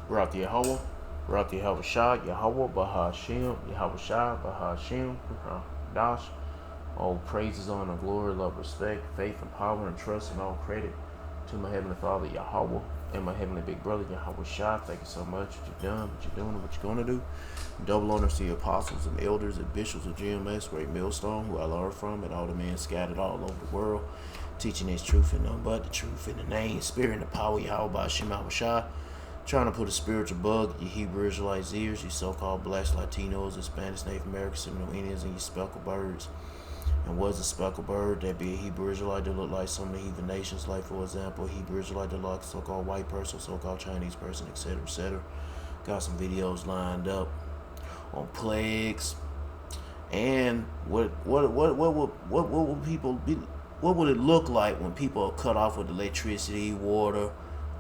Barak Yahweh, Barak Yahweh Shah, Yahweh Bahashim, Yahweh Shah, Bahashim, Dash. All praises, honor, glory, love, respect, faith, and power, and trust, and all credit to my Heavenly Father, Yahweh, and my Heavenly Big Brother, Yahweh Shah. Thank you so much for what you've done, what you're doing, and what you're going to do. Double honors to the apostles and elders and bishops of GMS, Great Millstone, who I learned from, and all the men scattered all over the world, teaching His truth and none but the truth in the name, spirit, and the power, Yahweh Ba'ashem Yahweh Shah. Trying to put a spiritual bug in your Hebrew Israelites' ears, you so-called blacks, Latinos, Hispanics, Native Americans, Seminole Indians, and you speckled birds. And what is a speckled bird? That'd be a Hebrew Israelite that look like some of the heathen nations, like, for example, a Hebrew Israelite that look like a so-called white person, so-called Chinese person, etc., etc. Got some videos lined up on plagues and what would people be? What would it look like when people are cut off with electricity, water,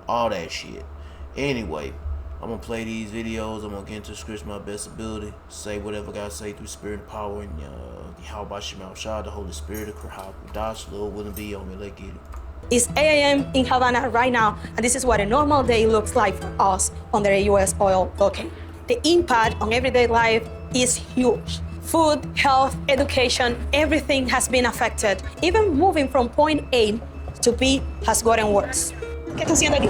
all that shit? Anyway, I'm gonna play these videos. I'm gonna get into the scripture my best ability. Say whatever God say through spirit and power, and Yahweh Ba'ashem Shah, the Holy Spirit, the Dash, Lord willing be on me. Let's get it. It's 8 a.m. in Havana right now, and this is what a normal day looks like for us under a U.S. oil blockade. The impact on everyday life is huge. Food, health, education, everything has been affected. Even moving from point A to B has gotten worse. ¿Qué está haciendo aquí?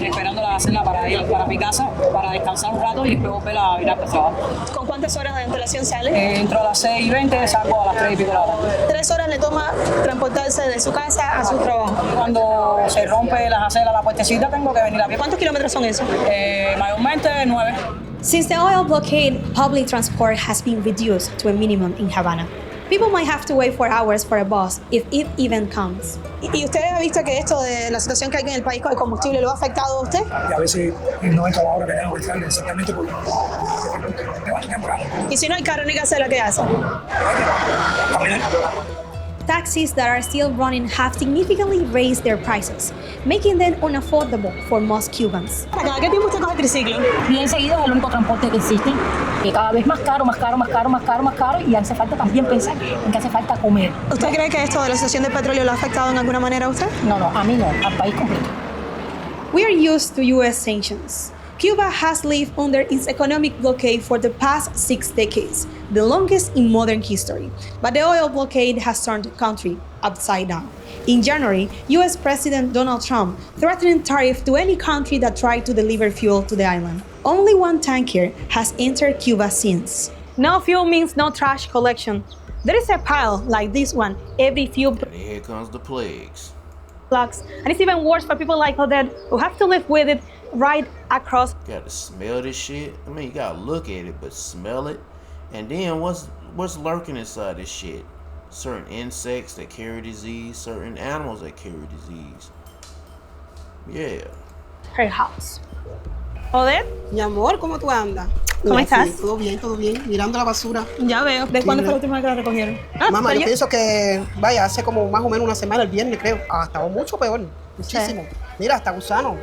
Esperando la cena para ir para mi casa, para descansar un rato y luego volver a ir al trabajo. ¿Con cuántas horas de antelación sale? Entro a las 6:20, salgo a las 3 y pico de la tarde. 3 horas le toma transportarse de su casa a su trabajo. Cuando se rompe las aceras, la puertecita, tengo que venir a pie. ¿Cuántos kilómetros son esos? Mayormente 9. Since the oil blockade, public transport has been reduced to a minimum in Havana. People might have to wait 4 hours for a bus if it even comes. ¿Y usted ha visto que esto de la situación que hay en el país con el combustible lo ha afectado a usted? Y a veces no es a la hora que tengo que estar exactamente por temprano. ¿Y si no hay carro ni casera, qué hace? Caminar. Taxis that are still running have significantly raised their prices, making them unaffordable for most Cubans. ¿Cada qué tiempo usted coge triciclo? Bien seguido es el único transporte que existe, que cada vez más caro, más caro, más caro, más caro, más caro, y hace falta también pensar en que hace falta comer. ¿Usted cree que esto de la situación del petróleo lo ha afectado en alguna manera a usted? No, a mí no, al país completo. We are used to U.S. sanctions. Cuba has lived under its economic blockade for the past 6 decades, the longest in modern history. But the oil blockade has turned the country upside down. In January, U.S. President Donald Trump threatened tariffs to any country that tried to deliver fuel to the island. Only one tanker has entered Cuba since. No fuel means no trash collection. There is a pile like this one every few And here comes the plagues. blocks, and it's even worse for people like Odette who have to live with it right across. Got to smell this shit. I mean, you gotta look at it, but smell it. And then what's lurking inside this shit? Certain insects that carry disease, certain animals that carry disease. Yeah. Her house. Odette, Mi amor, ¿cómo tú andas? ¿Cómo Mira, estás? sí, todo bien, mirando la basura. ya veo. ¿De cuándo fue la última vez que la recogieron? Mamá, pero yo pienso que, vaya, hace como más o menos una semana, el viernes creo. Ah, estaba mucho peor, muchísimo. Mira, hasta gusano.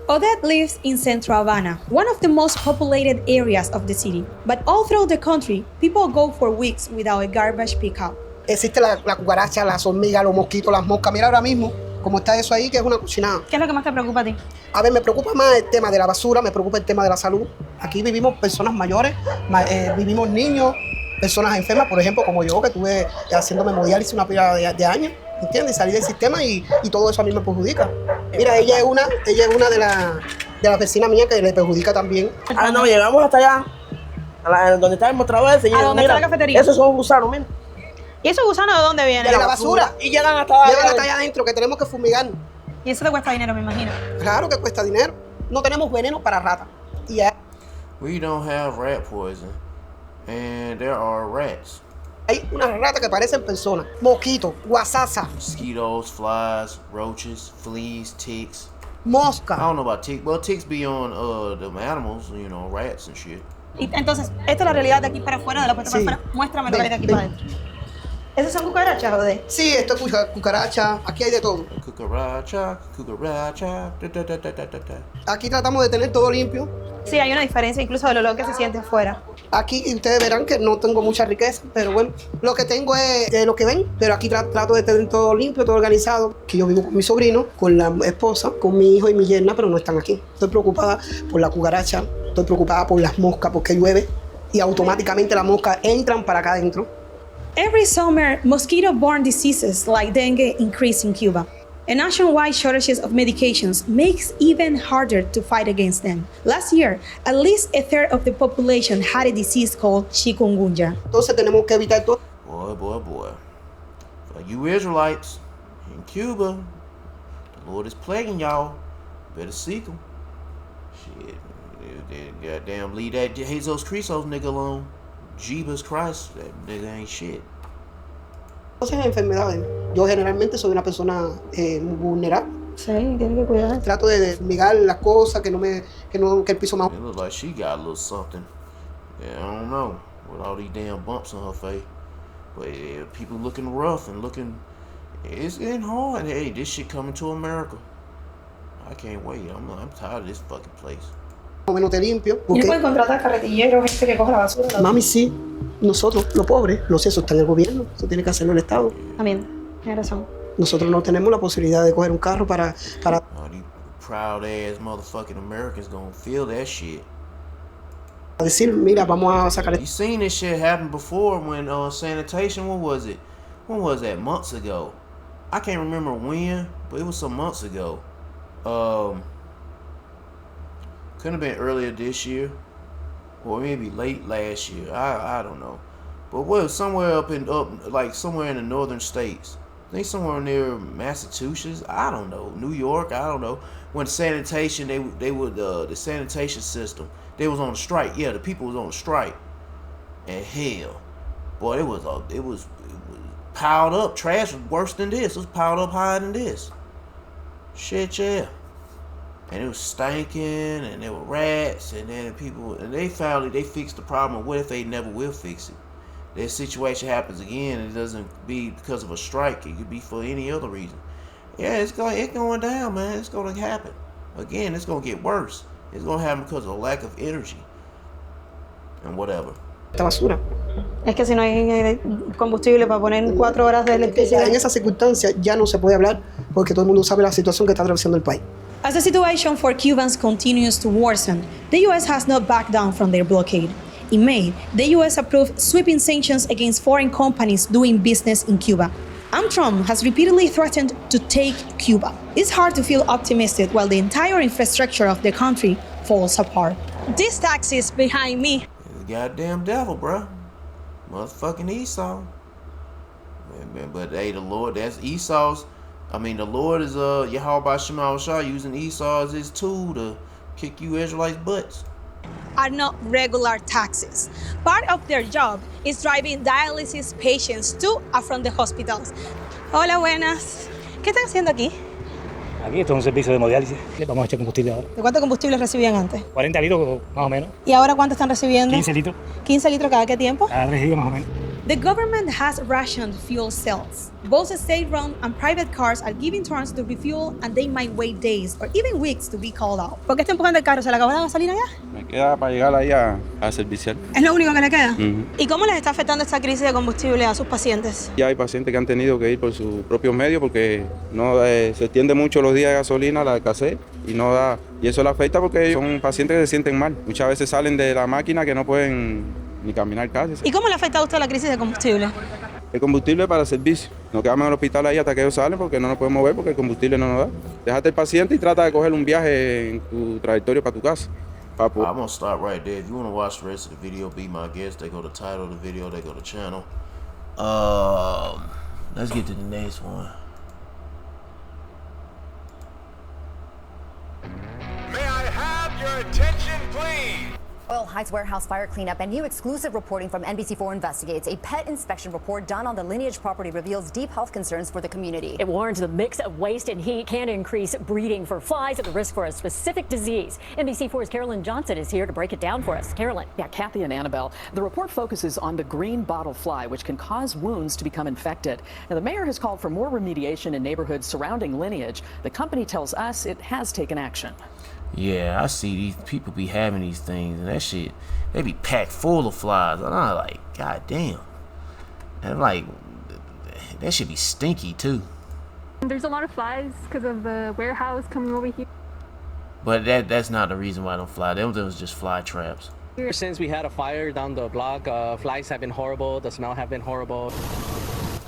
Odette lives in Central Havana, one of the most populated areas of the city. But all throughout the country, people go for weeks without a garbage pickup. Existe la cucaracha, las hormigas, los mosquitos, las moscas. Mira ahora mismo cómo está eso ahí, que es una cochinada. ¿Qué es lo que más te preocupa a ti? A ver, me preocupa más el tema de la basura, me preocupa el tema de la salud. Aquí vivimos personas mayores, vivimos niños, personas enfermas, por ejemplo, como yo, que estuve haciéndome hemodiálisis una pila de años, ¿entiendes? Salí del sistema y todo eso a mí me perjudica. Mira, ella es una de las vecinas mías que le perjudica también. Ah, no, llegamos hasta allá, donde está el mostrador ese. ¿A dónde está la cafetería? Esos son gusanos, mira. ¿Y esos gusanos de dónde vienen? De la basura. Y llegan hasta Llegan hasta allá adentro, que tenemos que fumigar. Y eso te cuesta dinero, me imagino. Claro que cuesta dinero. No tenemos veneno para ratas. Y We don't have rat poison, and there are rats. hay unas ratas que parecen personas. Mosquitos, guasasa, Mosquitoes, flies, roaches, fleas, ticks. I mosca. don't know about ticks. Well, ticks be on them animals, you know, rats and shit. Y entonces, esta es la realidad de aquí para afuera, de la puerta Sí. para afuera. Muéstrame lo que hay de aquí Ven, para adentro. ¿Esas son cucarachas, Odette? Sí, esto es cucaracha. Aquí hay de todo. Cucaracha, cucaracha, da da da da da da da. Aquí tratamos de tener todo limpio. Sí, hay una diferencia incluso del olor que se siente afuera. Aquí ustedes verán que no tengo mucha riqueza, pero bueno, lo que tengo es lo que ven, pero aquí trato de tener todo limpio, todo organizado. Que yo vivo con mi sobrino, con la esposa, con mi hijo y mi yerna, pero no están aquí. Estoy preocupada por la cucaracha, estoy preocupada por las moscas porque llueve y automáticamente las moscas entran para acá adentro. Every summer, mosquito-borne diseases like dengue increase in Cuba. And nationwide shortages of medications makes even harder to fight against them. Last year, at least a third of the population had a disease called chikungunya. Entonces tenemos que evitar todo. Boy. For you Israelites in Cuba, the Lord is plaguing y'all. Better seek him. Shit. Goddamn, leave that Jesus Christos nigga alone. Jeebus Christ, that nigga ain't shit. Entonces, enfermedades. Yo generalmente soy una persona muy vulnerable. Sí, tiene que cuidar. Trato de mirar las cosas, que el piso más. It looks like she got a little something. Yeah, I don't know. With all these damn bumps on her face. But yeah, people looking rough and looking. It's getting hard. Hey, this shit coming to America. I can't wait. I'm tired of this fucking place. Más o menos te limpio. Y no pueden contratar carretilleros, gente que coja la basura. Mami, sí. Nosotros, los pobres, no sé, eso está en el gobierno. Eso tiene que hacerlo el Estado. También, tienes razón. Nosotros no tenemos la posibilidad de coger un carro para Oh, these proud ass motherfucking Americans gonna feel that shit. decir, mira, vamos a sacar. You seen this shit happen before when sanitation. When was it? When was that? Months ago. I can't remember when, but it was some months ago. Couldn't have been earlier this year, or maybe late last year. I don't know, but was somewhere like somewhere in the northern states. I think somewhere near Massachusetts. I don't know, New York. I don't know. When sanitation, they would the sanitation system. They was on a strike. Yeah, the people was on a strike. And hell, boy, it was piled up. Trash was worse than this. It was piled up higher than this. Shit, yeah. And it was stinking, and there were rats, and then they finally fixed the problem. What if they never will fix it? That situation happens again, and it doesn't be because of a strike. It could be for any other reason. Yeah, it's going down, man. It's going to happen. Again, it's going to get worse. It's going to happen because of a lack of energy and whatever. Esta basura. Es que si no hay combustible para poner 4 horas de electricidad. En esas circunstancias ya no se puede hablar porque todo el mundo sabe la situación que está atravesando el país. As the situation for Cubans continues to worsen, the U.S. has not backed down from their blockade. In May, the U.S. approved sweeping sanctions against foreign companies doing business in Cuba. And Trump has repeatedly threatened to take Cuba. It's hard to feel optimistic while the entire infrastructure of the country falls apart. This taxi is behind me. The goddamn devil, bruh. Motherfucking Esau. But hey, the Lord, that's Esau's. I mean, the Lord is Yahweh Shema Shah using Esau as his tool to kick you Israelites' butts. Are not regular taxis. Part of their job is driving dialysis patients to and from the hospitals. Hola, buenas. ¿Qué están haciendo aquí? Aquí esto es un servicio de hemodiálisis. Le vamos a echar combustible ahora. ¿De cuánto combustible recibían antes? 40 litros más o menos. ¿Y ahora cuánto están recibiendo? 15 litros. 15 litros cada qué tiempo? Cada 3 días más o menos. The government has rationed fuel cells. Both state-run and private cars are giving turns to refuel, and they might wait days or even weeks to be called out. ¿Por qué está empujando el carro? ¿Se le acabó la gasolina ya? Me queda para llegar ahí a serviciar. ¿Es lo único que le queda? ¿Y cómo les está afectando esta crisis de combustible a sus pacientes? Ya hay pacientes que han tenido que ir por sus propios medios porque no se extiende mucho los días de gasolina, la escasez, y no da. Y eso le afecta porque son pacientes que se sienten mal. Muchas veces salen de la máquina que no pueden ni caminar casi. ¿Y cómo le afecta a usted la crisis de combustible? El combustible para el servicio. Nos quedamos en el hospital ahí hasta que ellos salen porque no nos podemos mover porque el combustible no nos da. Déjate el paciente y trata de coger un viaje en tu trayectoria para tu casa. I'm gonna stop right there. If you want to watch the rest of the video, be my guest. They go to the title of the video, they go to channel. Let's get to the next one. May I have your attention, please? Oil Heights warehouse fire cleanup and new exclusive reporting from NBC4 Investigates. A pet inspection report done on the Lineage property reveals deep health concerns for the community. It warns the mix of waste and heat can increase breeding for flies at the risk for a specific disease. NBC4's Carolyn Johnson is here to break it down for us. Carolyn. Yeah, Kathy and Annabelle. The report focuses on the green bottle fly, which can cause wounds to become infected. Now, the mayor has called for more remediation in neighborhoods surrounding Lineage. The company tells us it has taken action. Yeah, I see these people be having these things, and that shit, they be packed full of flies. And I'm like, god damn. And I'm like, that should be stinky too. There's a lot of flies because of the warehouse coming over here. But that's not the reason why I don't fly. Them was just fly traps. Since we had a fire down the block, flies have been horrible, the smell have been horrible.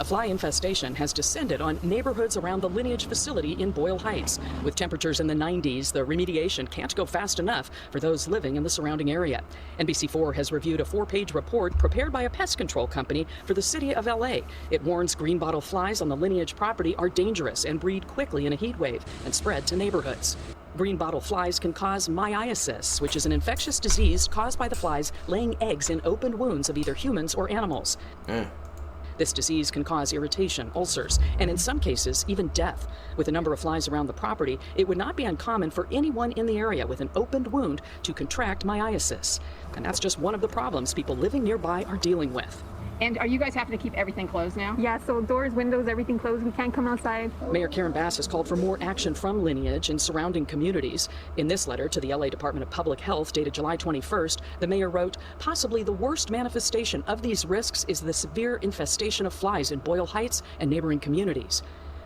A fly infestation has descended on neighborhoods around the Lineage facility in Boyle Heights. With temperatures in the 90s, the remediation can't go fast enough for those living in the surrounding area. NBC4 has reviewed a 4-page report prepared by a pest control company for the city of LA. It warns greenbottle flies on the Lineage property are dangerous and breed quickly in a heat wave and spread to neighborhoods. Greenbottle flies can cause myiasis, which is an infectious disease caused by the flies laying eggs in open wounds of either humans or animals. This disease can cause irritation, ulcers, and in some cases, even death. With a number of flies around the property, it would not be uncommon for anyone in the area with an opened wound to contract myiasis. And that's just one of the problems people living nearby are dealing with. And are you guys having to keep everything closed now? Yeah, so doors, windows, everything closed. We can't come outside. Mayor Karen Bass has called for more action from Lineage and surrounding communities. In this letter to the LA Department of Public Health dated July 21st, the mayor wrote, possibly the worst manifestation of these risks is the severe infestation of flies in Boyle Heights and neighboring communities.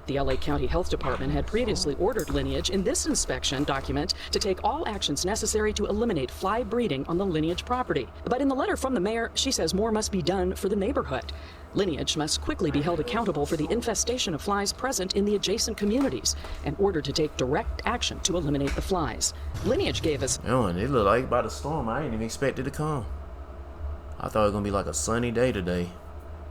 The LA County Health Department had previously ordered Lineage in this inspection document to take all actions necessary to eliminate fly breeding on the Lineage property. But in the letter from the mayor, she says more must be done for the neighborhood. Lineage must quickly be held accountable for the infestation of flies present in the adjacent communities and ordered to take direct action to eliminate the flies. Lineage gave us... Oh, and it looked like about a storm. I didn't even expect it to come. I thought it was going to be like a sunny day today.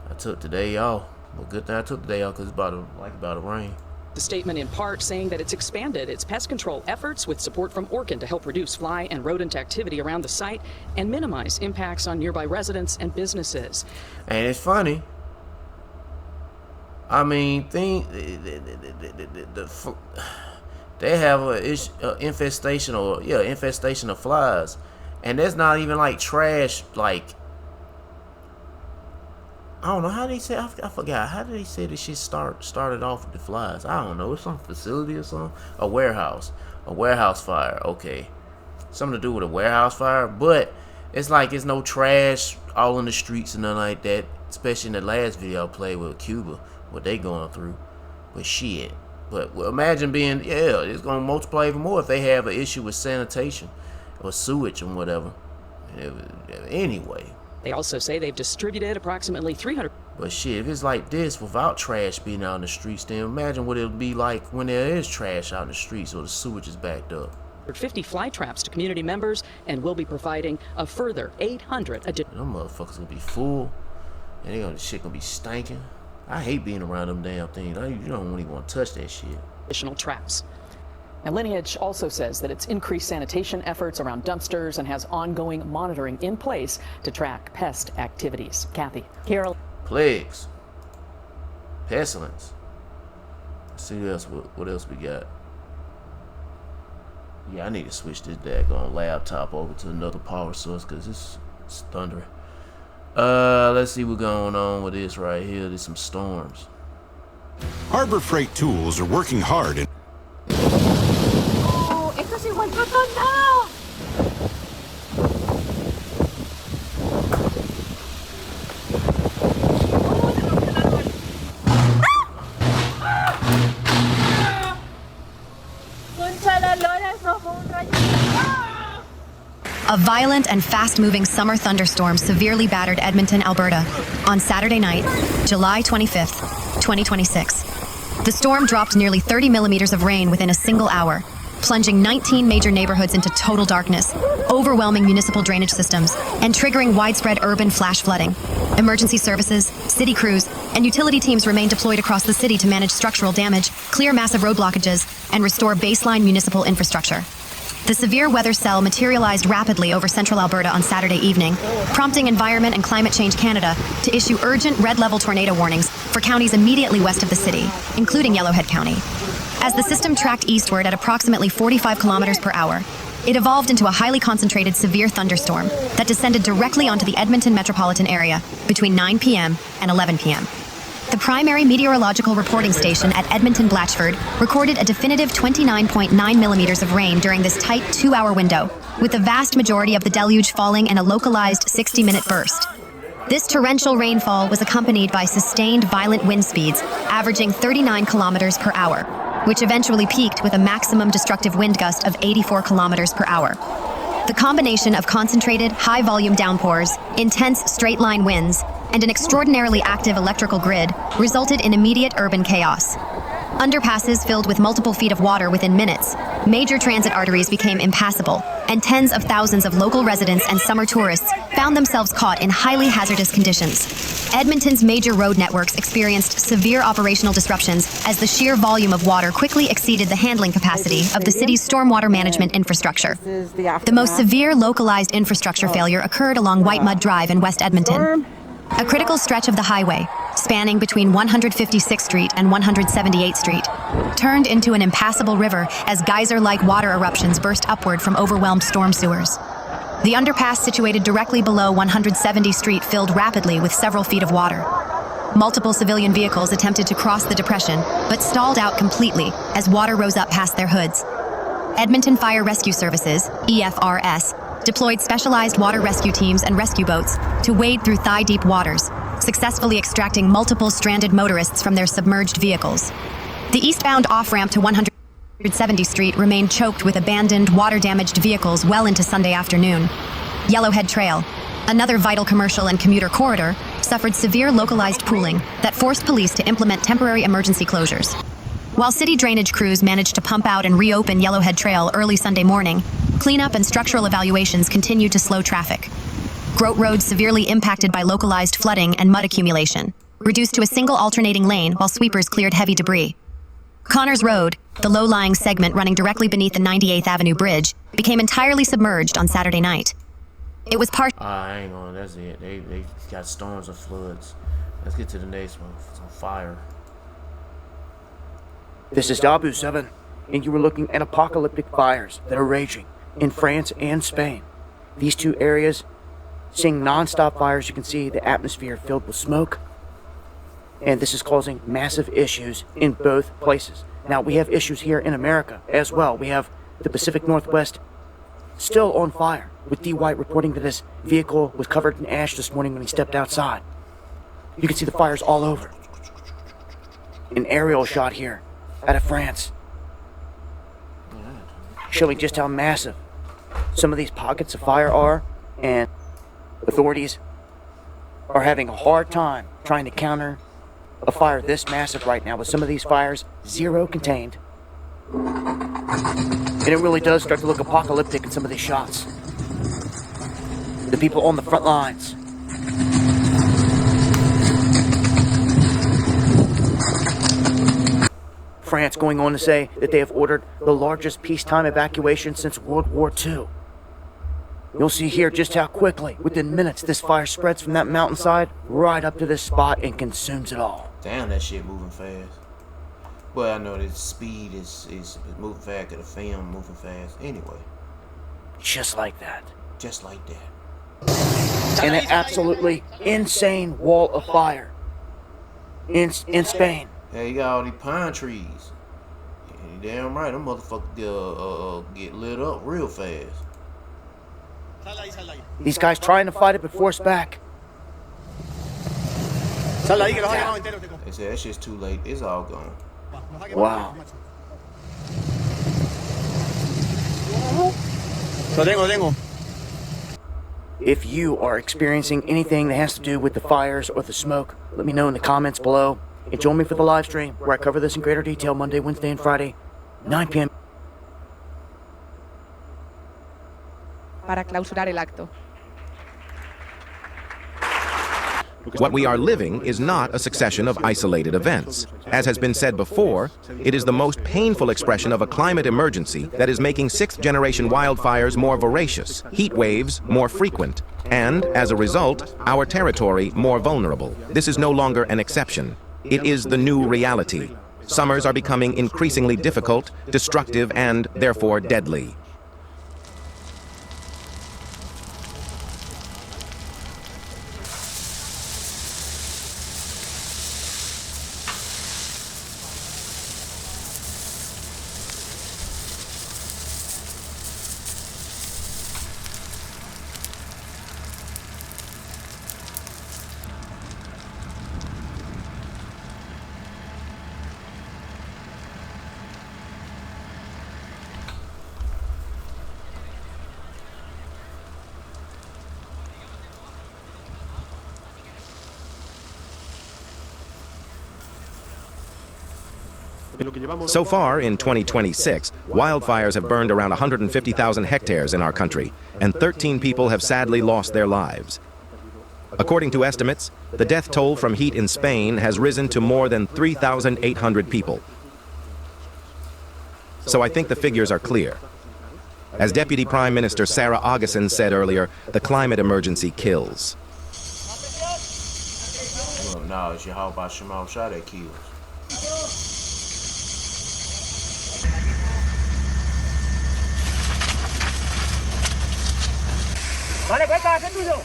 I took today off. Well, good thing I took the day off because it's about to rain. The statement in part saying that it's expanded its pest control efforts with support from Orkin to help reduce fly and rodent activity around the site and minimize impacts on nearby residents and businesses. And it's funny. I mean, they have a infestation of flies, and that's not even like trash, like. I don't know how they say. I forgot. How did they say this shit started off with the flies? I don't know. It's some facility or something. A warehouse fire. Okay, something to do with a warehouse fire. But it's like it's no trash all in the streets and nothing like that. Especially in the last video I played with Cuba, what they going through. But shit. But imagine being it's gonna multiply even more if they have an issue with sanitation or sewage and whatever. Anyway. They also say they've distributed approximately 300. But shit, if it's like this without trash being out in the streets, then imagine what it'll be like when there is trash out in the streets or the sewage is backed up. 50 fly traps to community members, and will be providing a further 800 additional. Them motherfuckers gonna be full, and shit gonna be stinking. I hate being around them damn things. You don't even want to touch that shit. Additional traps. Now, Lineage also says that it's increased sanitation efforts around dumpsters and has ongoing monitoring in place to track pest activities. Kathy. Carol. Plagues. Pestilence. Let's see what else we got. Yeah, I need to switch this daggone laptop over to another power source because it's thundering. Let's see what's going on with this right here. There's some storms. Harbor Freight Tools are working hard in A violent and fast-moving summer thunderstorm severely battered Edmonton, Alberta, on Saturday night, July 25th, 2026. The storm dropped nearly 30 millimeters of rain within a single hour, plunging 19 major neighborhoods into total darkness, overwhelming municipal drainage systems, and triggering widespread urban flash flooding. Emergency services, city crews, and utility teams remain deployed across the city to manage structural damage, clear massive road blockages, and restore baseline municipal infrastructure. The severe weather cell materialized rapidly over central Alberta on Saturday evening, prompting Environment and Climate Change Canada to issue urgent red-level tornado warnings for counties immediately west of the city, including Yellowhead County. As the system tracked eastward at approximately 45 kilometers per hour, it evolved into a highly concentrated severe thunderstorm that descended directly onto the Edmonton metropolitan area between 9 p.m. and 11 p.m. The primary meteorological reporting station at Edmonton Blatchford recorded a definitive 29.9 millimeters of rain during this tight 2-hour window, with the vast majority of the deluge falling in a localized 60-minute burst. This torrential rainfall was accompanied by sustained violent wind speeds, averaging 39 kilometers per hour, which eventually peaked with a maximum destructive wind gust of 84 kilometers per hour. The combination of concentrated, high-volume downpours, intense straight-line winds, and an extraordinarily active electrical grid resulted in immediate urban chaos. Underpasses filled with multiple feet of water within minutes, major transit arteries became impassable, and tens of thousands of local residents and summer tourists found themselves caught in highly hazardous conditions. Edmonton's major road networks experienced severe operational disruptions as the sheer volume of water quickly exceeded the handling capacity of the city's stormwater management infrastructure. The most severe localized infrastructure failure occurred along White Mud Drive in West Edmonton. A critical stretch of the highway, spanning between 156th Street and 178th Street, turned into an impassable river as geyser-like water eruptions burst upward from overwhelmed storm sewers. The underpass situated directly below 170th Street filled rapidly with several feet of water. Multiple civilian vehicles attempted to cross the depression, but stalled out completely as water rose up past their hoods. Edmonton Fire Rescue Services, EFRS, deployed specialized water rescue teams and rescue boats to wade through thigh-deep waters, successfully extracting multiple stranded motorists from their submerged vehicles. The eastbound off-ramp to 170th Street remained choked with abandoned, water-damaged vehicles well into Sunday afternoon. Yellowhead Trail, another vital commercial and commuter corridor, suffered severe localized pooling that forced police to implement temporary emergency closures. While city drainage crews managed to pump out and reopen Yellowhead Trail early Sunday morning, cleanup and structural evaluations continued to slow traffic. Grote Road severely impacted by localized flooding and mud accumulation, reduced to a single alternating lane while sweepers cleared heavy debris. Connors Road, the low-lying segment running directly beneath the 98th Avenue Bridge, became entirely submerged on Saturday night. It was hang on, that's it. They got storms and floods. Let's get to the next one. It's on fire. This is Dabu 7, and you are looking at apocalyptic fires that are raging in France and Spain. These two areas seeing non-stop fires. You can see the atmosphere filled with smoke, and this is causing massive issues in both places. Now, we have issues here in America as well. We have the Pacific Northwest still on fire, with D. White reporting that his vehicle was covered in ash this morning when he stepped outside. You can see the fires all over. An aerial shot here out of France, showing just how massive some of these pockets of fire are, and authorities are having a hard time trying to counter a fire this massive right now, with some of these fires zero contained. And it really does start to look apocalyptic in some of these shots. The people on the front lines. France going on to say that they have ordered the largest peacetime evacuation since World War II. You'll see here just how quickly, within minutes, this fire spreads from that mountainside right up to this spot and consumes it all. Damn, that shit moving fast. But I know that speed is moving fast, the film moving fast. Anyway. Just like that. Just like that. And an absolutely insane wall of fire in Spain. Yeah, you got all these pine trees. You damn right, them motherfuckers get lit up real fast. These guys trying to fight it but forced back. They said that shit's too late. It's all gone. Wow. If you are experiencing anything that has to do with the fires or the smoke, let me know in the comments below. And join me for the live stream where I cover this in greater detail Monday, Wednesday, and Friday, 9 p.m. Para clausurar el acto. What we are living is not a succession of isolated events. As has been said before, it is the most painful expression of a climate emergency that is making sixth-generation wildfires more voracious, heat waves more frequent, and, as a result, our territory more vulnerable. This is no longer an exception. It is the new reality. Summers are becoming increasingly difficult, destructive, and therefore deadly. So far, in 2026, wildfires have burned around 150,000 hectares in our country, and 13 people have sadly lost their lives. According to estimates, the death toll from heat in Spain has risen to more than 3,800 people. So I think the figures are clear. As Deputy Prime Minister Sarah Augustin said earlier, the climate emergency kills. Well, no, it's Yahweh Shema Shah that kills. Vale, cuenta, ¿qué es tuyo?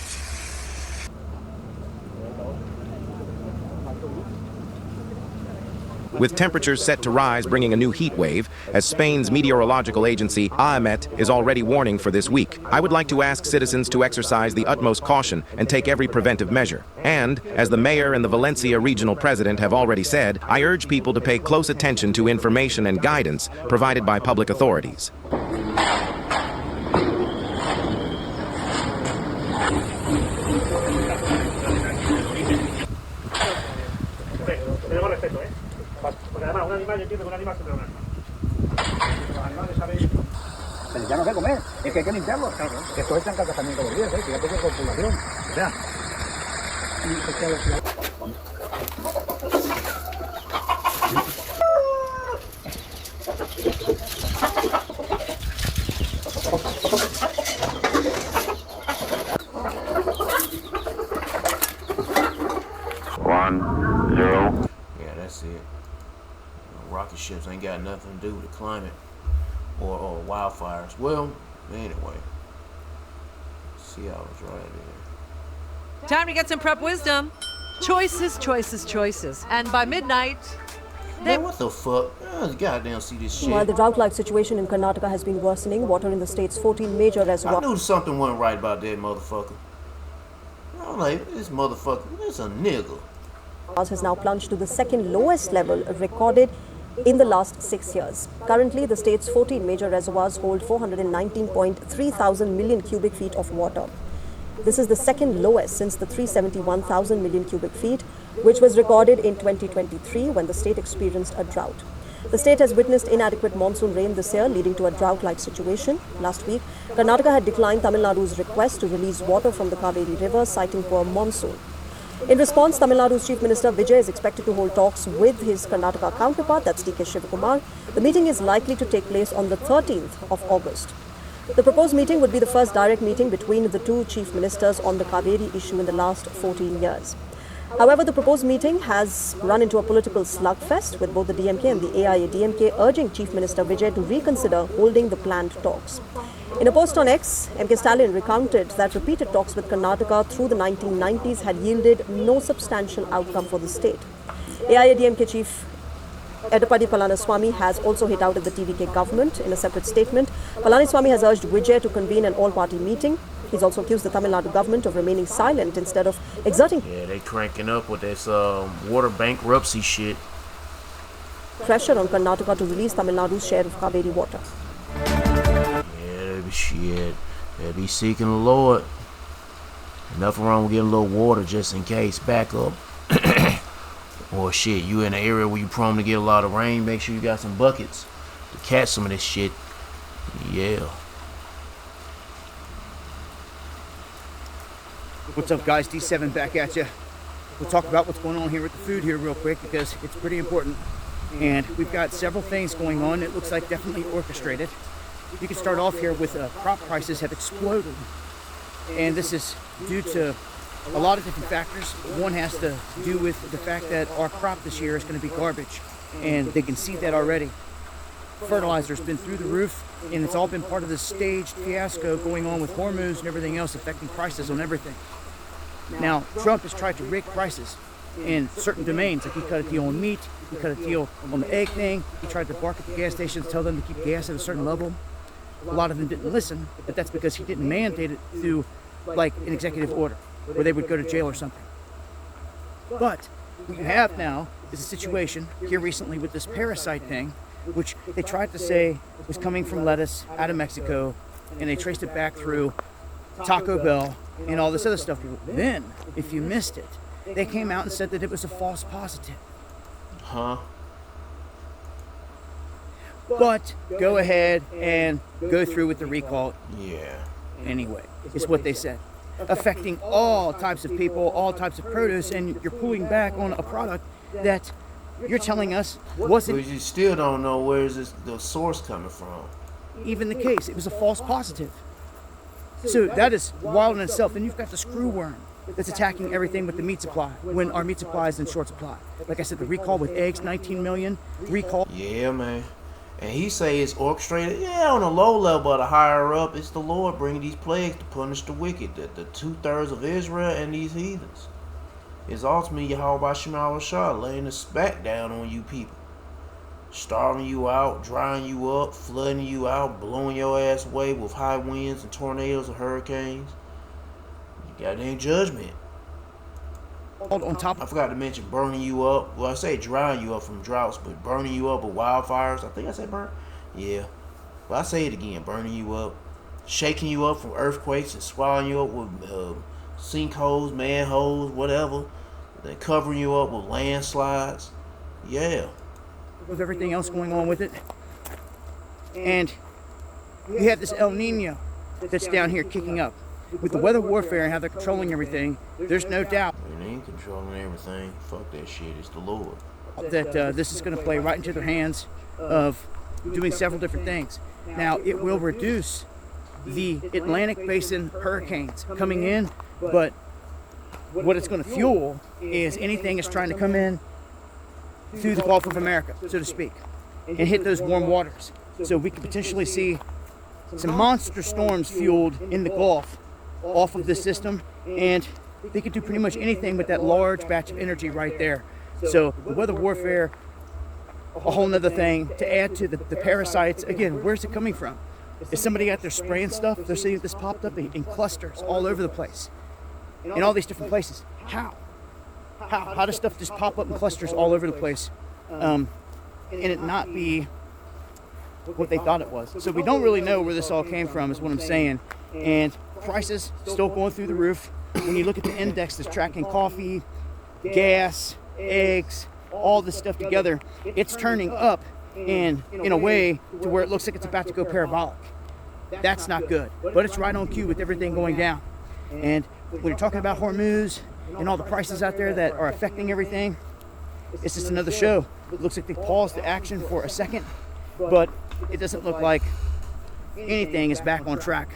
With temperatures set to rise, bringing a new heat wave, as Spain's meteorological agency, AEMET, is already warning for this week. I would like to ask citizens to exercise the utmost caution and take every preventive measure. And, as the mayor and the Valencia regional president have already said, I urge people to pay close attention to information and guidance provided by public authorities. Tenemos respeto, ¿eh? Porque además un animal, yo entiendo que un animal se me da. Los animales saben... Pero ya no sé comer, es que hay que limpiarlos. Claro. Que esto echan caca también todos los días, que ya tengo populación. O sea... Yeah, that's it. Rocket ships ain't got nothing to do with the climate or wildfires. Well, anyway. See, I was right there. Time to get some prep wisdom. Choices, choices, choices. And by midnight, Man, what the fuck? I goddamn see this shit. While the drought-like situation in Karnataka has been worsening, water in the state's 14 major reservoirs... I knew something wasn't right about that motherfucker. I'm like, this motherfucker, this a nigga. ...has now plunged to the second lowest level recorded in the last 6 years. Currently, the state's 14 major reservoirs hold 419.3 thousand million cubic feet of water. This is the second lowest since the 371,000 million cubic feet, which was recorded in 2023 when the state experienced a drought. The state has witnessed inadequate monsoon rain this year, leading to a drought-like situation. Last week, Karnataka had declined Tamil Nadu's request to release water from the Kaveri River, citing poor monsoon. In response, Tamil Nadu's Chief Minister Vijay is expected to hold talks with his Karnataka counterpart, that's D.K. Shivakumar. The meeting is likely to take place on the 13th of August. The proposed meeting would be the first direct meeting between the two chief ministers on the Kaveri issue in the last 14 years. However, the proposed meeting has run into a political slugfest, with both the DMK and the AIADMK urging Chief Minister Vijay to reconsider holding the planned talks. In a post on X, MK Stalin recounted that repeated talks with Karnataka through the 1990s had yielded no substantial outcome for the state. AIADMK Chief Edapadi Palaniswamy has also hit out at the TVK government. In a separate statement, Palaniswamy has urged Vijay to convene an all-party meeting. He's also accused the Tamil Nadu government of remaining silent instead of exerting they cranking up with this water bankruptcy shit. Pressure on Karnataka to release Tamil Nadu's share of Kaveri water. Shit. They be seeking the Lord. Nothing wrong with getting a little water just in case. Back up. Or shit, you in an area where you prone to get a lot of rain, make sure you got some buckets to catch some of this shit. Yeah. What's up, guys? D7 back at you. We'll talk about what's going on here with the food here real quick because it's pretty important. And we've got several things going on. It looks like definitely orchestrated. You can start off here with crop prices have exploded. And this is due to a lot of different factors. One has to do with the fact that our crop this year is going to be garbage. And they can see that already. Fertilizer's been through the roof, and it's all been part of this staged fiasco going on with Hormuz and everything else affecting prices on everything. Now, Trump has tried to rig prices in certain domains, like he cut a deal on meat, he cut a deal on the egg thing, he tried to bark at the gas stations, tell them to keep gas at a certain level. A lot of them didn't listen, but that's because he didn't mandate it through, like, an executive order, where they would go to jail or something. But what you have now is a situation here recently with this parasite thing, which they tried to say was coming from lettuce out of Mexico, and they traced it back through Taco Bell and all this other stuff. Then, if you missed it, they came out and said that it was a false positive. Huh? but go ahead and go through with the recall. Yeah. Anyway, is what they said. Affecting all types of people, all types of produce, and you're pulling back on a product that you're telling us wasn't. But you still don't know where is the source coming from. Even the case, it was a false positive. So that is wild in itself. And you've got the screw worm that's attacking everything with the meat supply when our meat supply is in short supply. Like I said, the recall with eggs, 19 million. Recall. Yeah, man. And he say it's orchestrated. Yeah, on a low level, but a higher up, it's the Lord bringing these plagues to punish the wicked, the 2/3 of Israel and these heathens. It's ultimately Yahweh Shema Shah laying the smack down on you people. Starving you out, drying you up, flooding you out, blowing your ass away with high winds and tornadoes and hurricanes. Goddamn judgment. On top, I forgot to mention burning you up. Well, I say drying you up from droughts, but burning you up with wildfires. I think I said burn. Yeah. Well, I say it again. Burning you up, shaking you up from earthquakes and swallowing you up with sinkholes, manholes, whatever. Then covering you up with landslides. Yeah. With everything else going on with it. And you have this El Nino that's down here kicking up. With the weather warfare and how they're controlling everything, there's no doubt They ain't controlling everything. Fuck that shit. It's the Lord. that this is going to play right into their hands of doing several different things. Now, it will reduce the Atlantic Basin hurricanes coming in, but what it's going to fuel is anything that's trying to come in through the Gulf of America, so to speak, and hit those warm waters. So we could potentially see some monster storms fueled in the Gulf off of this system, and they could do pretty much anything with that large batch of energy right there. So the weather warfare, a whole nother thing to add to the parasites. Again, where's it coming from? Is somebody out there spraying stuff? They're seeing this popped up in clusters all over the place, in all these different places. How does stuff just pop up in clusters all over the place, and it not be what they thought it was? So we don't really know where this all came from, is what I'm saying. And prices still going through the roof. When you look at the index that's tracking coffee, gas, eggs, all this stuff together, it's turning up in a way to where it looks like it's about to go parabolic. That's not good, but it's right on cue with everything going down. And when you're talking about Hormuz and all the prices out there that are affecting everything, it's just another show. It looks like they paused the action for a second, but it doesn't look like anything is back on track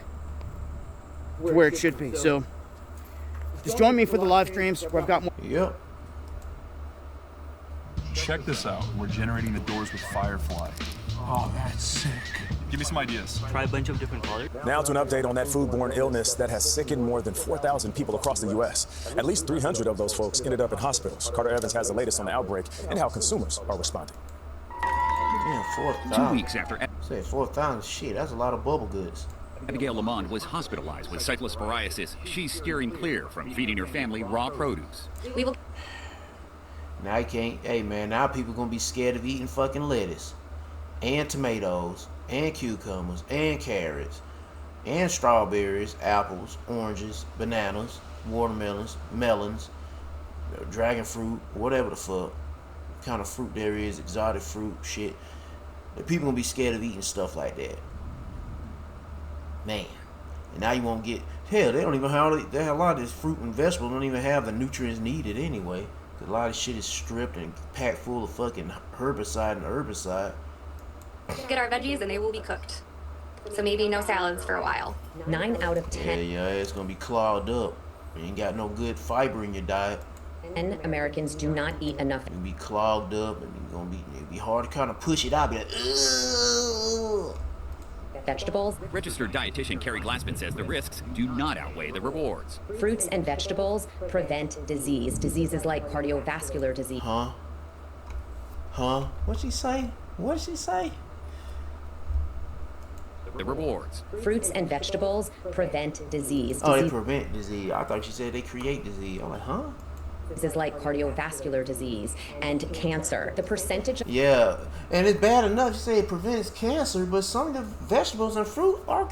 to where it should be. So just join me for the live streams where I've got more. Yep. Check this out. We're generating the doors with Firefly. Oh, that's sick. Give me some ideas. Try a bunch of different colors. Now to an update on that foodborne illness that has sickened more than 4,000 people across the U.S. At least 300 of those folks ended up in hospitals. Carter Evans has the latest on the outbreak and how consumers are responding. Yeah, 4,000. 2 weeks after... Say 4,000, shit, that's a lot of bubble goods. Abigail Lamond was hospitalized with cyclosporiasis. She's steering clear from feeding her family raw produce. We will. Now you can't, hey man, now people gonna be scared of eating fucking lettuce, and tomatoes, and cucumbers, and carrots, and strawberries, apples, oranges, bananas, watermelons, melons, dragon fruit, whatever the fuck kind of fruit there is, exotic fruit, shit. The people gonna be scared of eating stuff like that. Man. And now you won't get, hell, they don't even have, a lot of this fruit and vegetables don't even have the nutrients needed anyway. Cause a lot of shit is stripped and packed full of fucking herbicide and herbicide. Get our veggies and they will be cooked. So maybe no salads for a while. 9 out of 10. Yeah, it's gonna be clogged up. You ain't got no good fiber in your diet. 10 Americans do not eat enough. You'll be clogged up and it'll be hard to kind of push it out. Be like, ugh. Vegetables. Registered dietitian Carrie Glassman says the risks do not outweigh the rewards. Fruits and vegetables prevent disease. Diseases like cardiovascular disease. Huh? What'd she say? The rewards. Fruits and vegetables prevent disease. Oh, they prevent disease. I thought she said they create disease. I'm like, huh? Diseases like cardiovascular disease and cancer. The percentage. Yeah, and it's bad enough to say it prevents cancer, but some of the vegetables and fruit are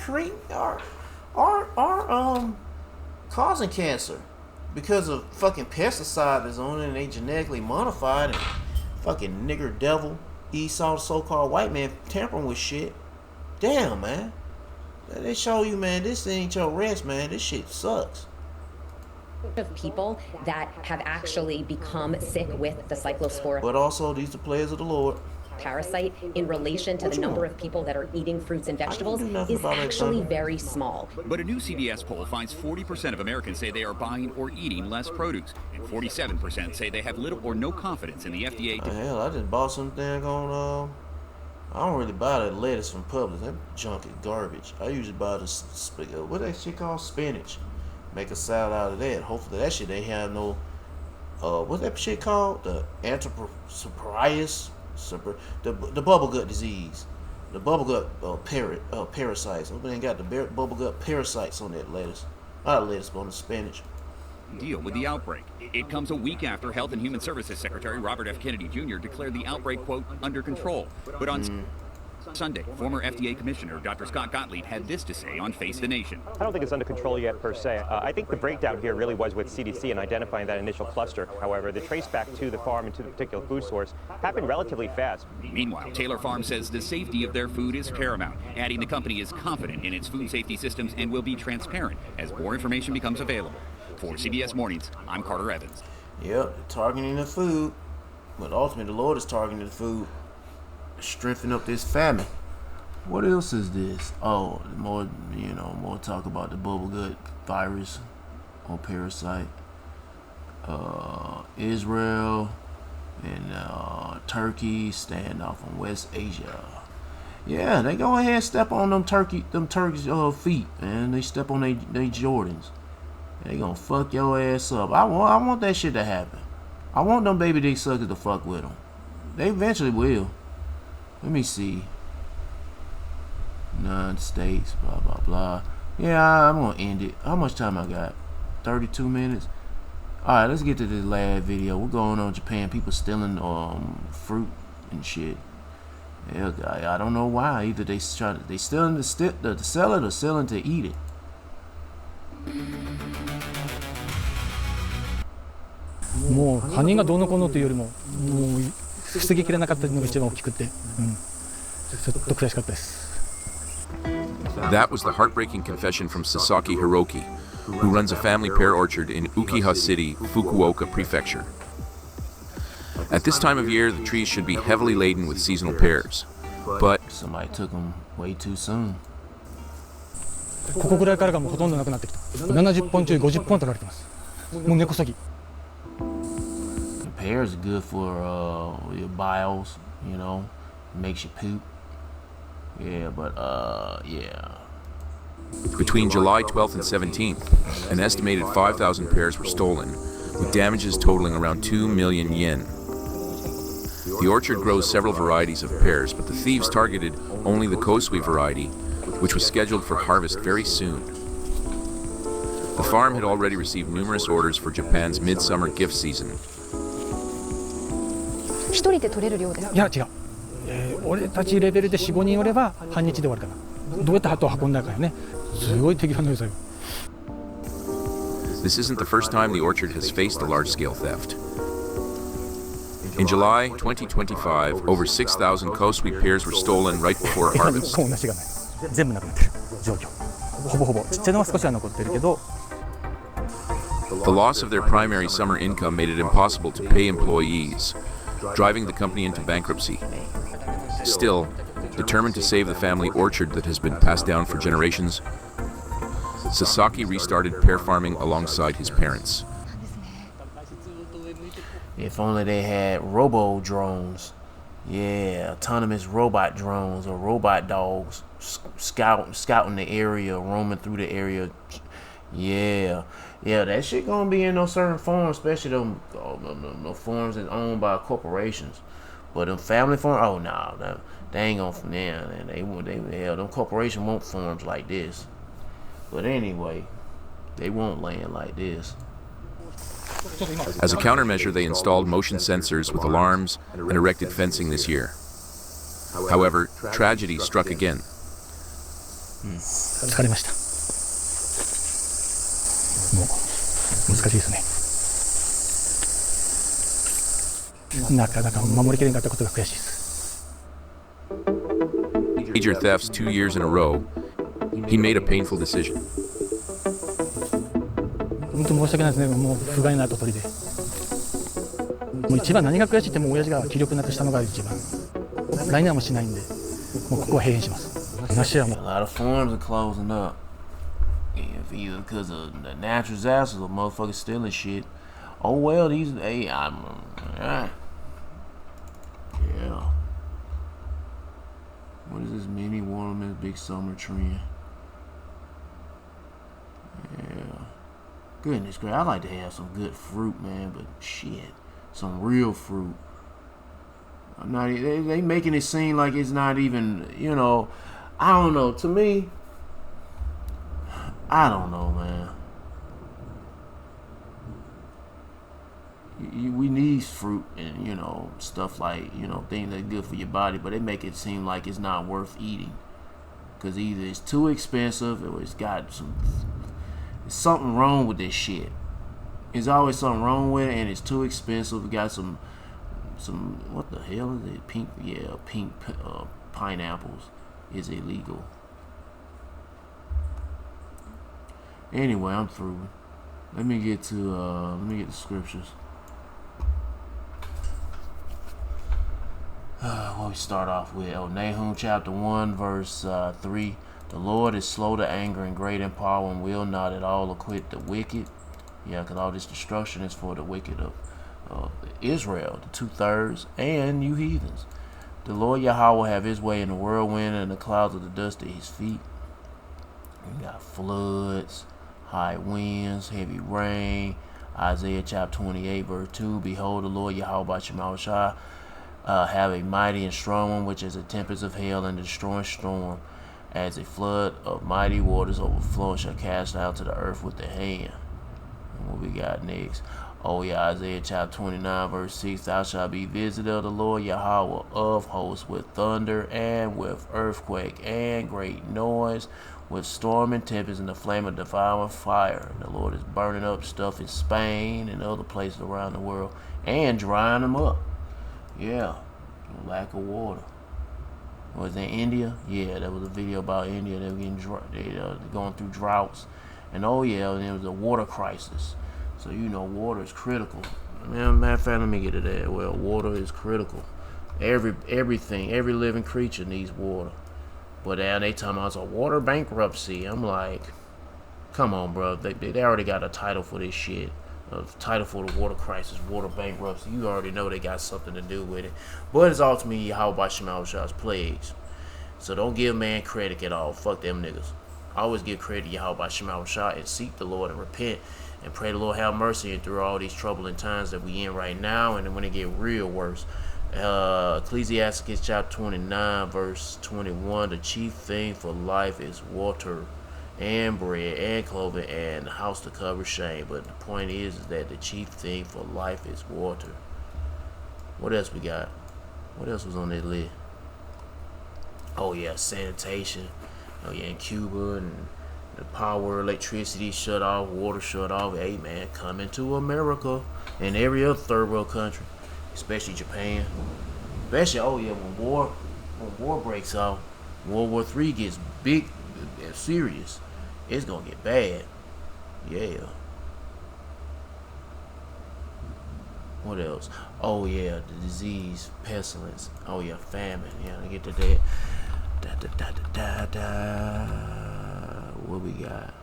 causing cancer because of fucking pesticide that's on it and they genetically modified and fucking nigger devil. he saw the so-called white man tampering with shit. Damn, man. They show you, man, this ain't your rest, man. This shit sucks. Of people that have actually become sick with the Cyclospora. But also, these are players of the Lord. Parasite in relation to the number of people that are eating fruits and vegetables is actually very small. But a new CBS poll finds 40% of Americans say they are buying or eating less produce, and 47% say they have little or no confidence in the FDA. Hell, I just bought something on. I don't really buy that lettuce from Publix. That junk is garbage. I usually buy the what that shit called spinach. Make a salad out of that. Hopefully that shit they have no. What's that shit called? The anthropopsoriasis. The bubble gut disease, the bubble gut parasites. They ain't got the bubble gut parasites on that lettuce. Not lettuce, but on the spinach. Deal with the outbreak. It comes a week after Health and Human Services Secretary Robert F. Kennedy Jr. declared the outbreak, quote, under control. But on Sunday, former FDA Commissioner Dr. Scott Gottlieb had this to say on Face the Nation. I don't think it's under control yet per se. I think the breakdown here really was with CDC in identifying that initial cluster. However, the trace back to the farm and to the particular food source happened relatively fast. Meanwhile, Taylor Farm says the safety of their food is paramount, adding the company is confident in its food safety systems and will be transparent as more information becomes available. For CBS Mornings, I'm Carter Evans. Yep, targeting the food, but ultimately the Lord is targeting the food. Strengthen up this famine. What else is this? Oh, more talk about the bubble gut virus or parasite. Israel and Turkey standoff in West Asia. Yeah, they go ahead and step on them Turkish feet, man. They step on they Jordans. They gonna fuck your ass up. I want that shit to happen. I want them baby dick suckers to fuck with them. They eventually will. Let me see. Non-states, blah, blah, blah. Yeah, I'm going to end it. How much time I got? 32 minutes? Alright, let's get to this last video. We're going on Japan. People stealing fruit and shit. Yeah, I don't know why. Either they stealing to sell it or selling to eat it. もう他人がどうのこうのというよりも、もう防ぎきれなかったのが一番大きくて、ちょっと悔しかったです。That was the heartbreaking confession from Sasaki Hiroki, who runs a family pear orchard in Ukiha City, Fukuoka Prefecture. At this time of year, the trees should be heavily laden with seasonal pears, but somebody took them way too soon. ここぐらいからがもうほとんどなくなってきた。70本中50本取られてます。もう根こそぎ。Pears are good for your biles, makes you poop. Yeah, but yeah. Between July 12th and 17th, an estimated 5,000 pears were stolen, with damages totaling around 2 million yen. The orchard grows several varieties of pears, but the thieves targeted only the Kosui variety, which was scheduled for harvest very soon. The farm had already received numerous orders for Japan's midsummer gift season. 一人で取れる量で？いや違う。俺たちレベルで4、5人おれば半日で終わるから。どうやって鳩を運んだかよね。すごい手際の良さよ。This isn't the first time the orchard has faced a large-scale theft. In July 2025, over 6,000 Kosui pears were stolen right before harvest. 同じがない。全部なくなってる状況。ほぼほぼちっちゃいのは少しは残ってるけど。The loss of their primary summer income made it impossible to pay employees, driving the company into bankruptcy. Still, determined to save the family orchard that has been passed down for generations, Sasaki restarted pear farming alongside his parents. If only they had robo drones. Yeah, autonomous robot drones or robot dogs scouting the area, roaming through the area. Yeah, that shit gonna be in those certain farms, especially them farms that's owned by corporations. But them family farms, oh no, they ain't gonna. Yeah, them corporations want farms like this. But anyway, they want land like this. As a countermeasure, they installed motion sensors with alarms and erected fencing this year. However, tragedy struck again. 疲れました。もう難しいですね。なかなか守りきれなかったことが悔しいです。major thefts 2 years in a row, he made a painful decision. 本当申し訳ないですね。もう不甲斐ないと取りで。もう一番何が悔しいってもう親父が気力なくしたのが一番。来年はもうしないんで、もうここは閉園します。梨はもう。A lot of farms are closing up. If either because of the natural disasters or motherfuckers stealing shit. Oh well, these hey, yeah. What is this mini watermelon big summer trend? Yeah. Goodness gracious, I like to have some good fruit, man, but shit, some real fruit. I'm not. They making it seem like it's not even. You know, I don't know. To me, I don't know, man. We need fruit and, you know, stuff like, you know, things that are good for your body, but they make it seem like it's not worth eating. Because either it's too expensive or it's got something wrong with this shit. There's always something wrong with it, and it's too expensive. We got some what the hell is it? Pink pineapples is illegal. Anyway, I'm through. Let me get the scriptures. What we start off with? Nahum chapter 1 verse 3. The Lord is slow to anger and great in power and will not at all acquit the wicked. Yeah, because all this destruction is for the wicked of Israel, the 2/3, and you heathens. The Lord Yahweh will have his way in the whirlwind and the clouds of the dust at his feet. We got floods, high winds, heavy rain. Isaiah chapter 28 verse 2. Behold, the Lord Yahweh Shemashah have a mighty and strong one, which is a tempest of hail and a destroying storm, as a flood of mighty waters overflowing shall cast out to the earth with the hand. And what we got next? Oh yeah, Isaiah chapter 29 verse 6. Thou shalt be visited of the Lord Yahweh of hosts with thunder and with earthquake and great noise, with storm and tempest and the flame of devouring fire. And the Lord is burning up stuff in Spain and other places around the world and drying them up. Yeah, lack of water. Was in India? Yeah, there was a video about India. They were getting going through droughts, and oh yeah, and there was a water crisis. So you know, water is critical. Matter of fact, let me get to that. Well, water is critical. Everything, every living creature needs water. But now they talking about it's a water bankruptcy. I'm like, come on, bro. They already got a title for this shit. A title for the water crisis, water bankruptcy. You already know they got something to do with it. But it's ultimately Yahweh Shemashah's plagues. So don't give man credit at all. Fuck them niggas. I always give credit to Yahweh Shemashah and seek the Lord and repent and pray the Lord have mercy through all these troubling times that we in right now, and then when it get real worse. Ecclesiastes chapter 29 verse 21. The chief thing for life is water and bread and clothing and a house to cover shame. But the point is that the chief thing for life is water. What else we got? What else was on that list? Oh yeah, sanitation. Oh yeah, in Cuba, and the power, electricity shut off, water shut off. Hey man, coming to America and every other third world country, especially Japan. Especially, oh yeah, when war breaks out, World War III gets big and serious. It's gonna get bad. Yeah. What else? Oh yeah, the disease, pestilence. Oh yeah, famine. Yeah, I get to that. What we got?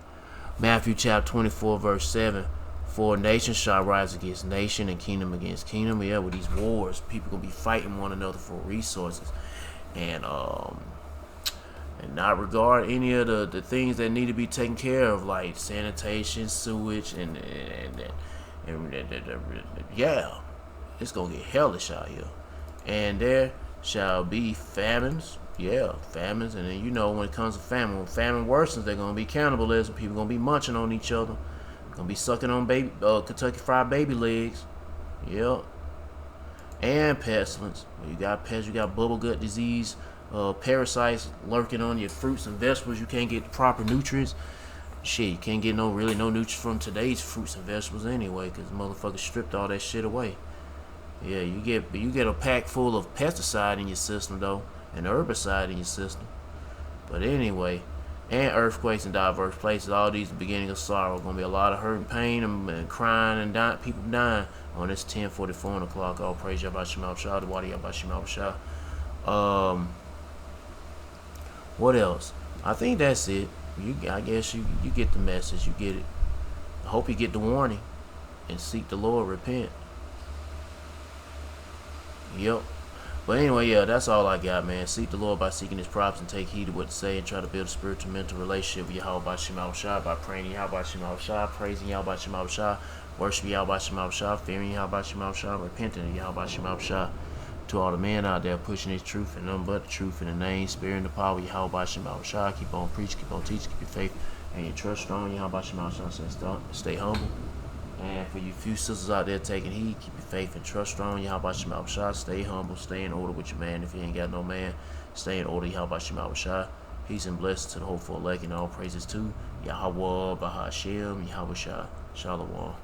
Matthew chapter 24 verse 7. For nation shall rise against nation and kingdom against kingdom. Yeah, with these wars, people gonna be fighting one another for resources, and not regard any of the things that need to be taken care of, like sanitation, sewage, and yeah, it's gonna get hellish out here. And there shall be famines. Yeah, famines. And then, you know, when it comes to famine, when famine worsens, they're gonna be cannibalism. People gonna be munching on each other. Gonna be sucking on baby Kentucky Fried baby legs. Yep. And pestilence. You got pests, you got bubble gut disease, parasites lurking on your fruits and vegetables. You can't get the proper nutrients. Shit, you can't get no nutrients from today's fruits and vegetables anyway, because motherfuckers stripped all that shit away. Yeah, you get a pack full of pesticide in your system though, and herbicide in your system. But anyway, and earthquakes in diverse places. All these the beginning of sorrow. Gonna be a lot of hurt and pain and crying and dying, people dying on this 10:44 o'clock. All praise Yahweh Shema Shah, the Wadi Yahweh Shema Shah. What else? I think that's it. I guess you get the message. You get it. I hope you get the warning and seek the Lord, repent. Yep. But anyway, yeah, that's all I got, man. Seek the Lord by seeking his prophets and take heed to what to say and try to build a spiritual mental relationship with Yahweh Shema Shah by praying Yahweh Shema Shah, praising Yahweh Shema Shah, worshiping Yahweh Shema Shah, fearing Yahweh Shema Shah, repenting of Yahweh Shema Shah. To all the men out there pushing his truth and nothing but the truth in the name, spirit, and the power of Yahweh Shema Shah. Keep on preaching, keep on teaching, keep your faith and your trust strong. Yahweh Shema Shah says stay humble. And for you few sisters out there taking heed, keep your faith and trust strong. Yahweh Shema Shah, stay humble, stay in order with your man. If you ain't got no man, stay in order. Yahweh Shema Shah. Peace and blessings to the hopeful elect and all praises to Yahweh Bahashem, Yahweh Shah. Shalom.